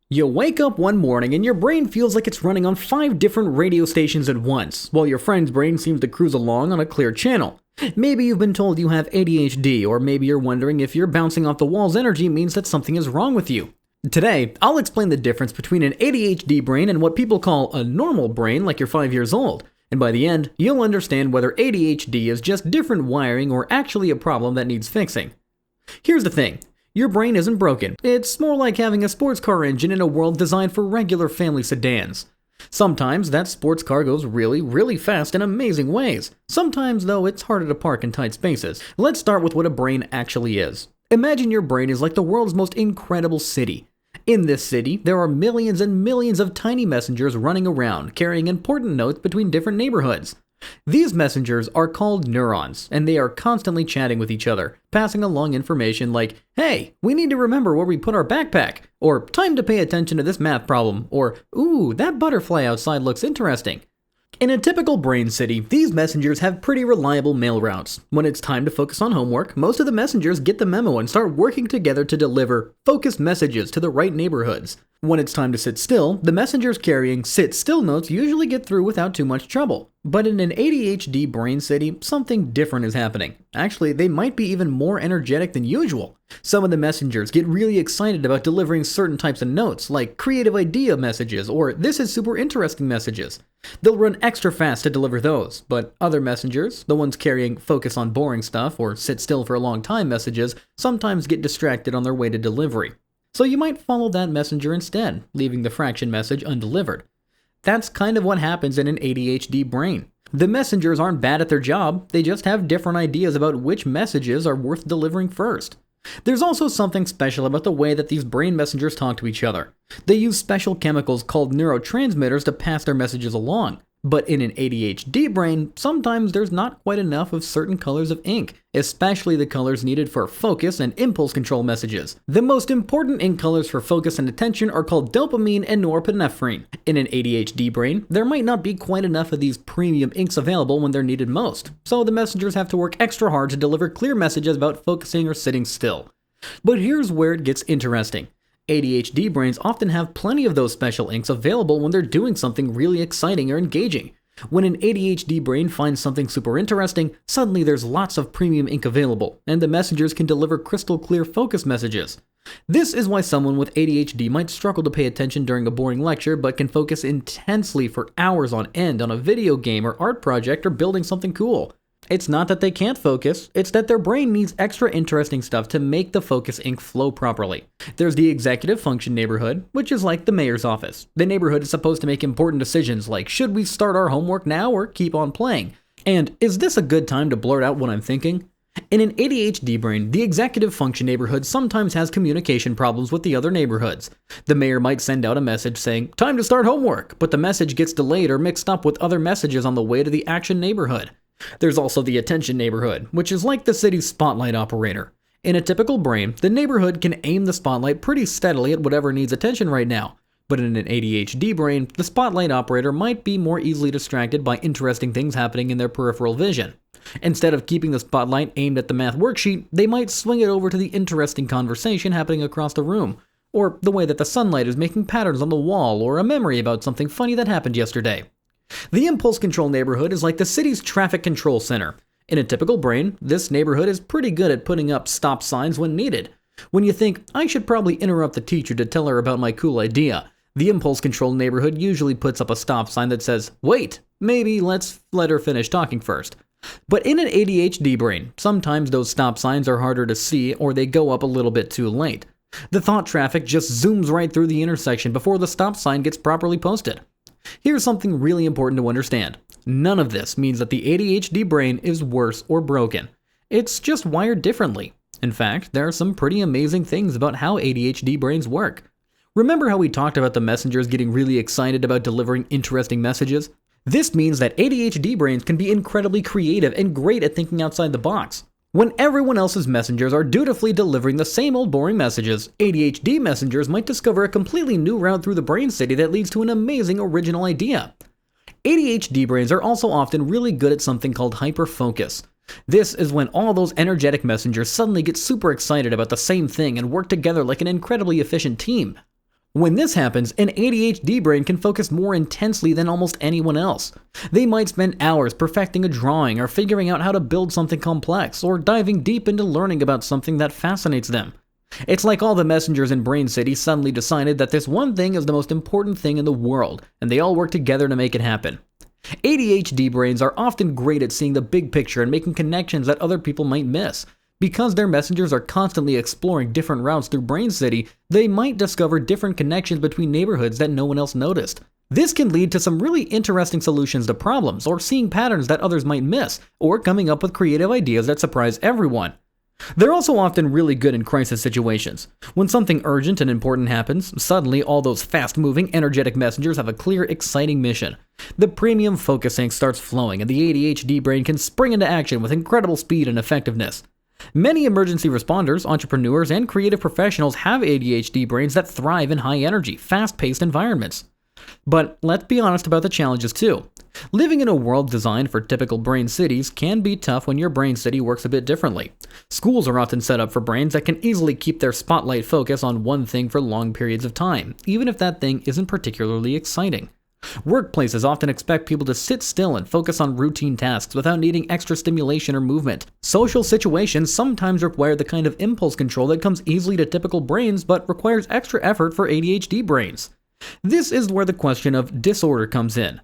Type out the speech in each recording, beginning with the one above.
You wake up one morning and your brain feels like it's running on 5 different radio stations at once, while your friend's brain seems to cruise along on a clear channel. Maybe you've been told you have ADHD, or maybe you're wondering if your bouncing off the walls energy means that something is wrong with you. Today, I'll explain the difference between an ADHD brain and what people call a normal brain like you're 5 years old. And by the end, you'll understand whether ADHD is just different wiring or actually a problem that needs fixing. Here's the thing. Your brain isn't broken. It's more like having a sports car engine in a world designed for regular family sedans. Sometimes that sports car goes really, really fast in amazing ways. Sometimes, though, it's harder to park in tight spaces. Let's start with what a brain actually is. Imagine your brain is like the world's most incredible city. In this city, there are millions and millions of tiny messengers running around, carrying important notes between different neighborhoods. These messengers are called neurons, and they are constantly chatting with each other, passing along information like, "Hey, we need to remember where we put our backpack," or "Time to pay attention to this math problem," or "Ooh, that butterfly outside looks interesting." In a typical brain city, these messengers have pretty reliable mail routes. When it's time to focus on homework, most of the messengers get the memo and start working together to deliver focused messages to the right neighborhoods. When it's time to sit still, the messengers carrying sit still notes usually get through without too much trouble. But in an ADHD brain city, something different is happening. Actually, they might be even more energetic than usual. Some of the messengers get really excited about delivering certain types of notes, like creative idea messages or "this is super interesting" messages. They'll run extra fast to deliver those, but other messengers, the ones carrying focus on boring stuff or sit still for a long time messages, sometimes get distracted on their way to delivery. So you might follow that messenger instead, leaving the fraction message undelivered. That's kind of what happens in an ADHD brain. The messengers aren't bad at their job, they just have different ideas about which messages are worth delivering first. There's also something special about the way that these brain messengers talk to each other. They use special chemicals called neurotransmitters to pass their messages along. But in an ADHD brain, sometimes there's not quite enough of certain colors of ink, especially the colors needed for focus and impulse control messages. The most important ink colors for focus and attention are called dopamine and norepinephrine. In an ADHD brain, there might not be quite enough of these premium inks available when they're needed most, so the messengers have to work extra hard to deliver clear messages about focusing or sitting still. But here's where it gets interesting. ADHD brains often have plenty of those special inks available when they're doing something really exciting or engaging. When an ADHD brain finds something super interesting, suddenly there's lots of premium ink available, and the messengers can deliver crystal clear focus messages. This is why someone with ADHD might struggle to pay attention during a boring lecture, but can focus intensely for hours on end on a video game or art project or building something cool. It's not that they can't focus, it's that their brain needs extra interesting stuff to make the focus ink flow properly. There's the executive function neighborhood, which is like the mayor's office. The neighborhood is supposed to make important decisions like, should we start our homework now or keep on playing? And is this a good time to blurt out what I'm thinking? In an ADHD brain, the executive function neighborhood sometimes has communication problems with the other neighborhoods. The mayor might send out a message saying, "Time to start homework," but the message gets delayed or mixed up with other messages on the way to the action neighborhood. There's also the attention neighborhood, which is like the city's spotlight operator. In a typical brain, the neighborhood can aim the spotlight pretty steadily at whatever needs attention right now. But in an ADHD brain, the spotlight operator might be more easily distracted by interesting things happening in their peripheral vision. Instead of keeping the spotlight aimed at the math worksheet, they might swing it over to the interesting conversation happening across the room, or the way that the sunlight is making patterns on the wall, or a memory about something funny that happened yesterday. The impulse control neighborhood is like the city's traffic control center. In a typical brain, this neighborhood is pretty good at putting up stop signs when needed. When you think, "I should probably interrupt the teacher to tell her about my cool idea," the impulse control neighborhood usually puts up a stop sign that says, "Wait, maybe let's let her finish talking first." But in an ADHD brain, sometimes those stop signs are harder to see or they go up a little bit too late. The thought traffic just zooms right through the intersection before the stop sign gets properly posted. Here's something really important to understand. None of this means that the ADHD brain is worse or broken. It's just wired differently. In fact, there are some pretty amazing things about how ADHD brains work. Remember how we talked about the messengers getting really excited about delivering interesting messages? This means that ADHD brains can be incredibly creative and great at thinking outside the box. When everyone else's messengers are dutifully delivering the same old boring messages, ADHD messengers might discover a completely new route through the brain city that leads to an amazing original idea. ADHD brains are also often really good at something called hyperfocus. This is when all those energetic messengers suddenly get super excited about the same thing and work together like an incredibly efficient team. When this happens, an ADHD brain can focus more intensely than almost anyone else. They might spend hours perfecting a drawing or figuring out how to build something complex or diving deep into learning about something that fascinates them. It's like all the messengers in Brain City suddenly decided that this one thing is the most important thing in the world, and they all work together to make it happen. ADHD brains are often great at seeing the big picture and making connections that other people might miss. Because their messengers are constantly exploring different routes through Brain City, they might discover different connections between neighborhoods that no one else noticed. This can lead to some really interesting solutions to problems, or seeing patterns that others might miss, or coming up with creative ideas that surprise everyone. They're also often really good in crisis situations. When something urgent and important happens, suddenly all those fast-moving, energetic messengers have a clear, exciting mission. The premium focusing starts flowing, and the ADHD brain can spring into action with incredible speed and effectiveness. Many emergency responders, entrepreneurs, and creative professionals have ADHD brains that thrive in high-energy, fast-paced environments. But let's be honest about the challenges too. Living in a world designed for typical brain cities can be tough when your brain city works a bit differently. Schools are often set up for brains that can easily keep their spotlight focus on one thing for long periods of time, even if that thing isn't particularly exciting. Workplaces often expect people to sit still and focus on routine tasks without needing extra stimulation or movement. Social situations sometimes require the kind of impulse control that comes easily to typical brains but requires extra effort for ADHD brains. This is where the question of disorder comes in.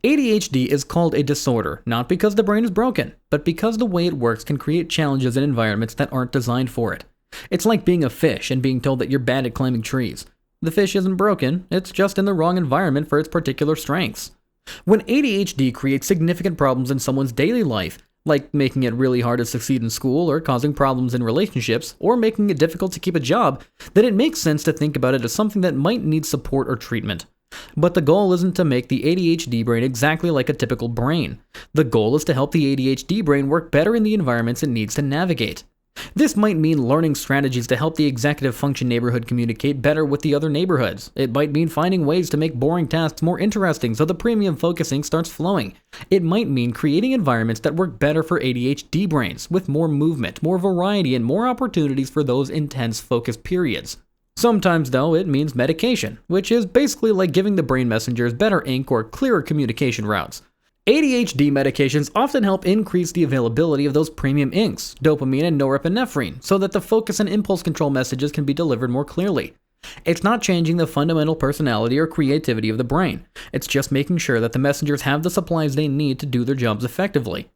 ADHD is called a disorder, not because the brain is broken, but because the way it works can create challenges in environments that aren't designed for it. It's like being a fish and being told that you're bad at climbing trees. The fish isn't broken, it's just in the wrong environment for its particular strengths. When ADHD creates significant problems in someone's daily life, like making it really hard to succeed in school or causing problems in relationships or making it difficult to keep a job, then it makes sense to think about it as something that might need support or treatment. But the goal isn't to make the ADHD brain exactly like a typical brain. The goal is to help the ADHD brain work better in the environments it needs to navigate. This might mean learning strategies to help the executive function neighborhood communicate better with the other neighborhoods. It might mean finding ways to make boring tasks more interesting so the premium focusing starts flowing. It might mean creating environments that work better for ADHD brains, with more movement, more variety, and more opportunities for those intense focus periods. Sometimes, though, it means medication, which is basically like giving the brain messengers better ink or clearer communication routes. ADHD medications often help increase the availability of those premium inks, dopamine and norepinephrine, so that the focus and impulse control messages can be delivered more clearly. It's not changing the fundamental personality or creativity of the brain. It's just making sure that the messengers have the supplies they need to do their jobs effectively.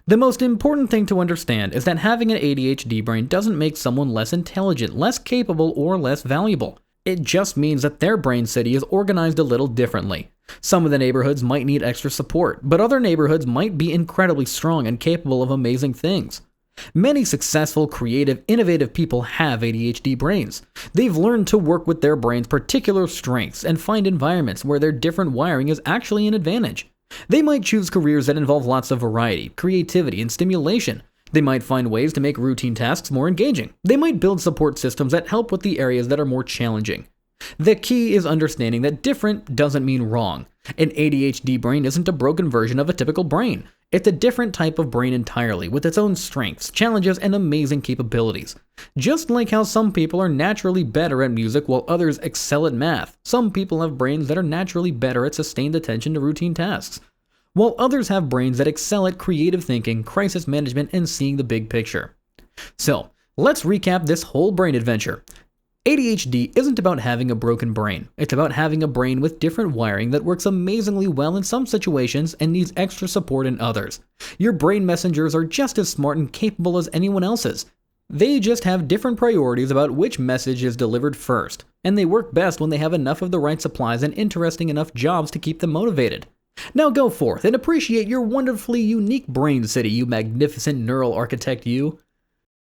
The most important thing to understand is that having an ADHD brain doesn't make someone less intelligent, less capable, or less valuable. It just means that their brain city is organized a little differently. Some of the neighborhoods might need extra support, but other neighborhoods might be incredibly strong and capable of amazing things. Many successful, creative, innovative people have ADHD brains. They've learned to work with their brain's particular strengths and find environments where their different wiring is actually an advantage. They might choose careers that involve lots of variety, creativity, and stimulation. They might find ways to make routine tasks more engaging. They might build support systems that help with the areas that are more challenging. The key is understanding that different doesn't mean wrong. An ADHD brain isn't a broken version of a typical brain. It's a different type of brain entirely, with its own strengths, challenges, and amazing capabilities. Just like how some people are naturally better at music while others excel at math, some people have brains that are naturally better at sustained attention to routine tasks, while others have brains that excel at creative thinking, crisis management, and seeing the big picture. So, let's recap this whole brain adventure. ADHD isn't about having a broken brain. It's about having a brain with different wiring that works amazingly well in some situations and needs extra support in others. Your brain messengers are just as smart and capable as anyone else's. They just have different priorities about which message is delivered first, and they work best when they have enough of the right supplies and interesting enough jobs to keep them motivated. Now go forth and appreciate your wonderfully unique brain city, you magnificent neural architect you.